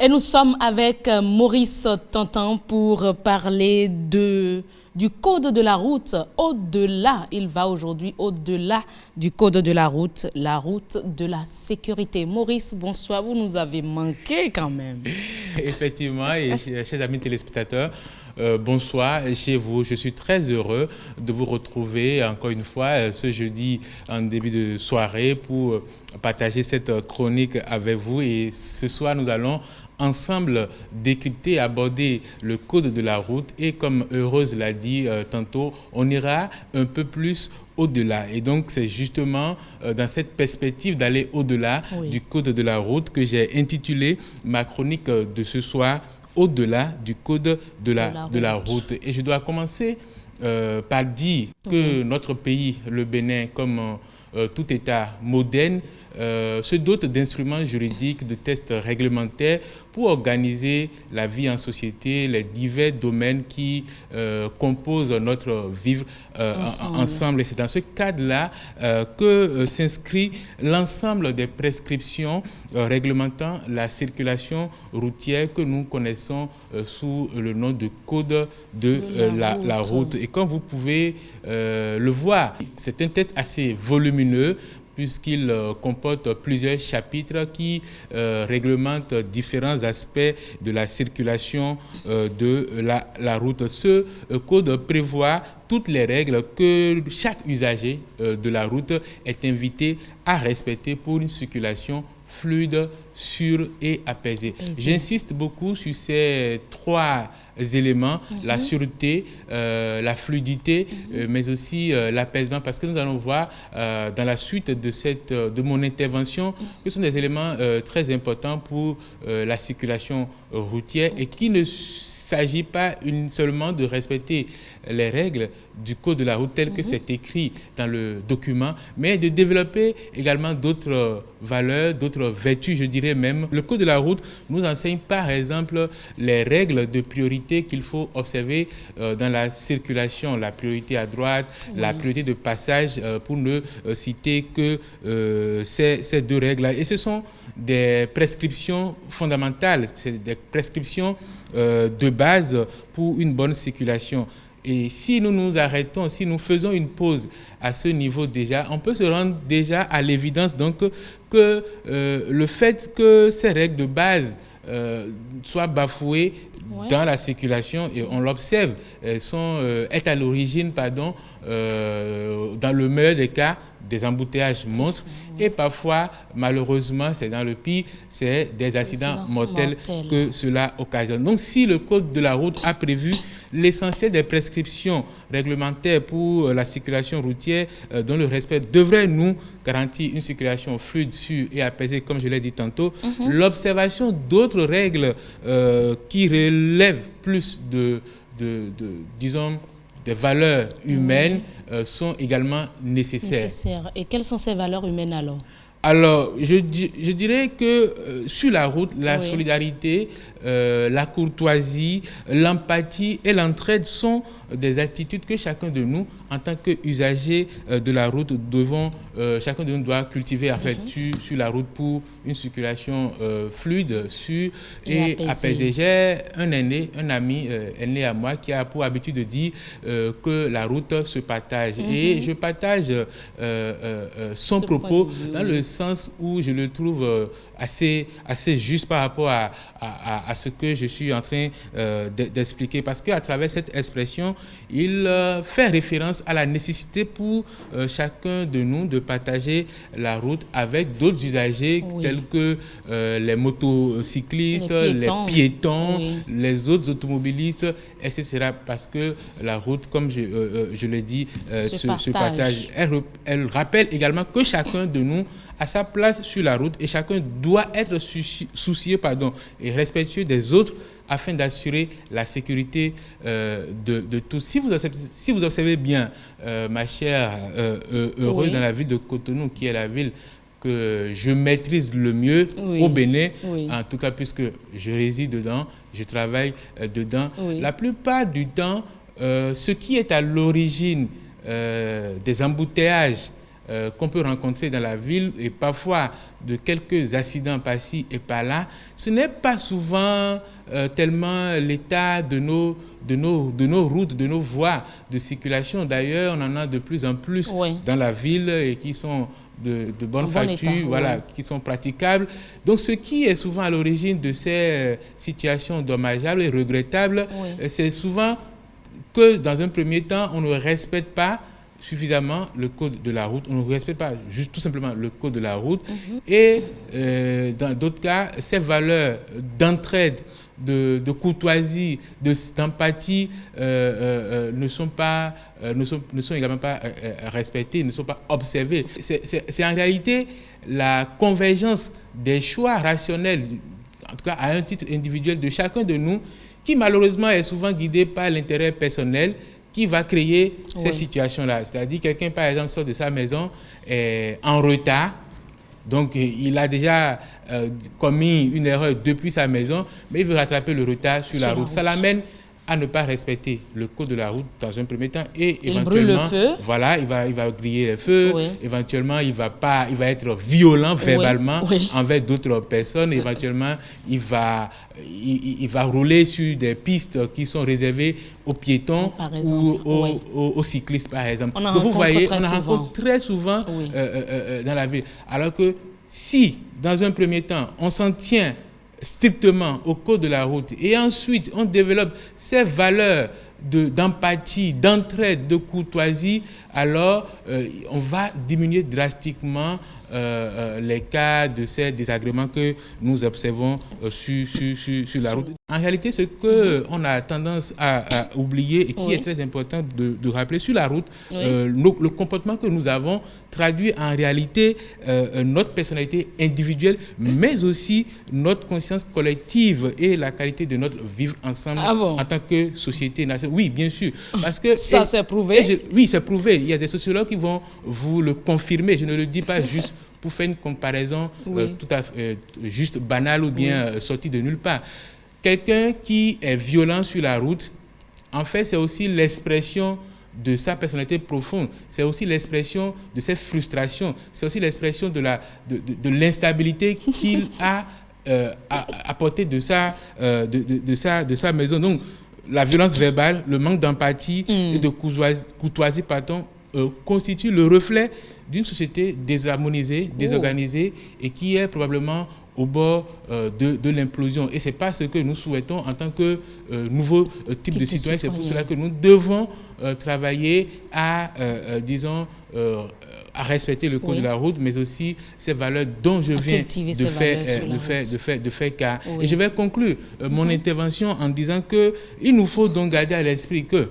Et nous sommes avec Maurice Tantan pour parler du code de la route. Au-delà, il va aujourd'hui au-delà du code de la route de la sécurité. Maurice, bonsoir, vous nous avez manqué quand même. Effectivement, et chers amis téléspectateurs, bonsoir chez vous. Je suis très heureux de vous retrouver encore une fois ce jeudi en début de soirée pour partager cette chronique avec vous. Et ce soir, nous allons ensemble décrypter, aborder le code de la route. Et comme Heureuse l'a dit tantôt, on ira un peu plus au-delà. Et donc, c'est justement dans cette perspective d'aller au-delà du code de la route que j'ai intitulé ma chronique de ce soir, Au-delà du code de la route. Et je dois commencer par dire que notre pays, le Bénin, comme tout État moderne, se dote d'instruments juridiques, de tests réglementaires pour organiser la vie en société, les divers domaines qui composent notre vivre ensemble. Et c'est dans ce cadre-là que s'inscrit l'ensemble des prescriptions réglementant la circulation routière que nous connaissons sous le nom de code de la route. Et comme vous pouvez le voir, c'est un test assez volumineux, puisqu'il comporte plusieurs chapitres qui réglementent différents aspects de la circulation de la route. Ce code prévoit toutes les règles que chaque usager de la route est invité à respecter pour une circulation fluide, sûre et apaisée. J'insiste beaucoup sur ces trois éléments, la sûreté, la fluidité, mais aussi l'apaisement, parce que nous allons voir dans la suite de mon intervention que ce sont des éléments très importants pour la circulation routière et qui ne s'agit pas seulement de respecter les règles du code de la route tel que c'est écrit dans le document, mais de développer également d'autres valeurs, d'autres vertus, je dirais même. Le code de la route nous enseigne par exemple les règles de priorité qu'il faut observer dans la circulation, la priorité à droite, la priorité de passage, pour ne citer que ces deux règles-là. Et ce sont des prescriptions fondamentales, c'est des prescriptions de base pour une bonne circulation. Et si nous nous arrêtons, si nous faisons une pause à ce niveau déjà, on peut se rendre déjà à l'évidence donc que le fait que ces règles de base soient bafouées dans la circulation, et on l'observe, est à l'origine, dans le meilleur des cas, des embouteillages monstres, et parfois, malheureusement, c'est dans le pire, c'est des accidents mortels que cela occasionne. Donc, si le code de la route a prévu l'essentiel des prescriptions réglementaires pour la circulation routière, dont le respect devrait nous garantir une circulation fluide, sûre et apaisée, comme je l'ai dit tantôt, l'observation d'autres règles qui relèvent plus disons, des valeurs humaines sont également nécessaires. Et quelles sont ces valeurs humaines alors ? Alors, je dirais que sur la route, la solidarité, la courtoisie, l'empathie et l'entraide sont des attitudes que chacun de nous, en tant qu'usager de la route, chacun de nous doit cultiver sur la route pour une circulation fluide, sûre et apaisée. J'ai un ami aîné à moi qui a pour habitude de dire que la route se partage. Et je partage son propos dans le sens où je le trouve assez juste par rapport à ce que je suis en train d'expliquer. Parce qu'à travers cette expression, il fait référence à la nécessité pour chacun de nous de partager la route avec d'autres usagers tels que les motocyclistes, les piétons, les autres automobilistes, etc. Parce que la route, comme je l'ai dit, se partage. Elle rappelle également que chacun de nous a sa place sur la route et chacun doit être soucieux et respectueux des autres afin d'assurer la sécurité de tous. Si vous observez bien, ma chère Heureuse, dans la ville de Cotonou, qui est la ville que je maîtrise le mieux au Bénin, en tout cas puisque je réside dedans, je travaille dedans. La plupart du temps, ce qui est à l'origine des embouteillages qu'on peut rencontrer dans la ville et parfois de quelques accidents par-ci et par-là, ce n'est pas souvent tellement l'état de nos routes, de nos voies de circulation. D'ailleurs, on en a de plus en plus dans la ville et qui sont de bonne facture, voilà, qui sont praticables. Donc, ce qui est souvent à l'origine de ces situations dommageables et regrettables, c'est souvent que dans un premier temps, on ne respecte pas suffisamment le code de la route, on ne respecte pas juste tout simplement le code de la route et dans d'autres cas, ces valeurs d'entraide, de courtoisie, d'empathie ne sont également pas respectées, ne sont pas observées. C'est en réalité la convergence des choix rationnels, en tout cas à un titre individuel de chacun de nous, qui malheureusement est souvent guidé par l'intérêt personnel, qui va créer ces situations-là. C'est-à-dire quelqu'un, par exemple, sort de sa maison en retard, donc il a déjà commis une erreur depuis sa maison, mais il veut rattraper le retard sur la route. Ça l'amène à ne pas respecter le code de la route dans un premier temps et éventuellement, brûle le feu. Voilà, il va griller le feu. Éventuellement, il va être violent verbalement envers d'autres personnes. Éventuellement, il va rouler sur des pistes qui sont réservées aux piétons ou aux cyclistes, par exemple. Donc, vous voyez, on en rencontre très souvent dans la ville. Alors que si, dans un premier temps, on s'en tient strictement au code de la route et ensuite on développe ces valeurs d'empathie, d'entraide, de courtoisie, alors on va diminuer drastiquement les cas de ces désagréments que nous observons sur la route. En réalité, ce qu'on a tendance à oublier et qui est très important de rappeler sur la route, le comportement que nous avons traduit en réalité notre personnalité individuelle, mais aussi notre conscience collective et la qualité de notre vivre ensemble en tant que société nationale. Oui, bien sûr. Parce que, ça, c'est prouvé. Oui, c'est prouvé. Il y a des sociologues qui vont vous le confirmer. Je ne le dis pas juste pour faire une comparaison tout à fait juste banale ou bien sortie de nulle part. Quelqu'un qui est violent sur la route, en fait, c'est aussi l'expression de sa personnalité profonde. C'est aussi l'expression de ses frustrations. C'est aussi l'expression de l'instabilité qu'il a apporté de sa maison. Donc, la violence verbale, le manque d'empathie et de courtoisie, constitue le reflet d'une société désharmonisée, désorganisée et qui est probablement au bord de l'implosion. Et ce n'est pas ce que nous souhaitons en tant que nouveau type de citoyen. C'est pour cela que nous devons travailler à, à respecter le code de la route, mais aussi ces valeurs dont je viens de faire cas. Et je vais conclure mon intervention en disant qu'il nous faut donc garder à l'esprit que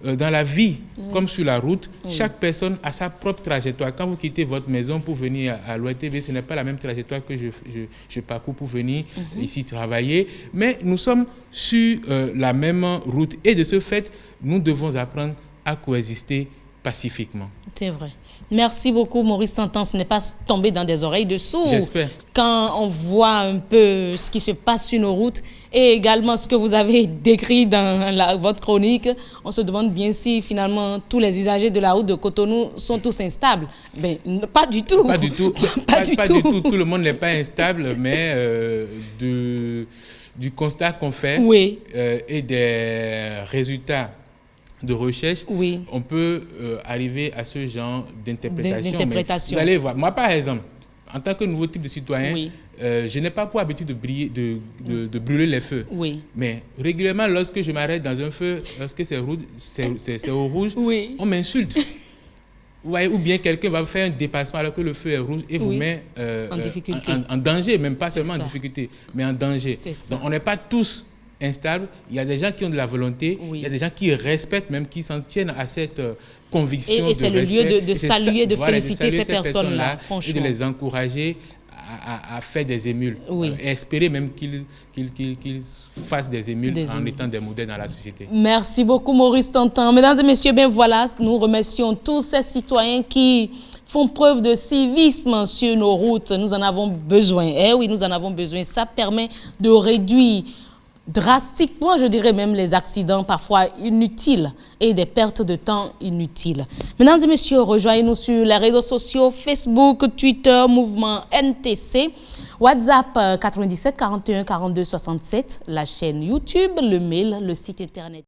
dans la vie, comme sur la route, chaque personne a sa propre trajectoire. Quand vous quittez votre maison pour venir à l'ORTV, ce n'est pas la même trajectoire que je parcours pour venir ici travailler. Mais nous sommes sur la même route. Et de ce fait, nous devons apprendre à coexister pacifiquement. C'est vrai. Merci beaucoup, Maurice Santan. Ce n'est pas tombé dans des oreilles de sourds. J'espère. Quand on voit un peu ce qui se passe sur nos routes et également ce que vous avez décrit dans votre chronique, on se demande bien si finalement tous les usagers de la route de Cotonou sont tous instables. Ben, pas du tout. Pas du tout. pas du tout. Tout le monde n'est pas instable, mais du constat qu'on fait et des résultats de recherche, on peut arriver à ce genre d'interprétation. Vous allez voir, moi par exemple, en tant que nouveau type de citoyen, je n'ai pas pour habitude de brûler les feux. Mais régulièrement, lorsque je m'arrête dans un feu, lorsque c'est au rouge, on m'insulte. Ou bien quelqu'un va faire un dépassement alors que le feu est rouge et vous met en danger, même pas seulement en difficulté, mais en danger. Donc on n'est pas tous instable, il y a des gens qui ont de la volonté, il y a des gens qui respectent, même qui s'en tiennent à cette conviction. Et c'est le lieu de saluer, de féliciter ces personnes-là, et de les encourager à faire des émules, et espérer même qu'ils fassent des émules en étant des modèles dans la société. Merci beaucoup, Maurice Santan. Mesdames et messieurs, bien voilà, nous remercions tous ces citoyens qui font preuve de civisme sur nos routes. Nous en avons besoin. Eh oui, nous en avons besoin. Ça permet de réduire drastiquement, je dirais même les accidents parfois inutiles et des pertes de temps inutiles. Mesdames et messieurs, rejoignez-nous sur les réseaux sociaux, Facebook, Twitter, Mouvement NTC, WhatsApp 97 41 42 67, la chaîne YouTube, le mail, le site internet.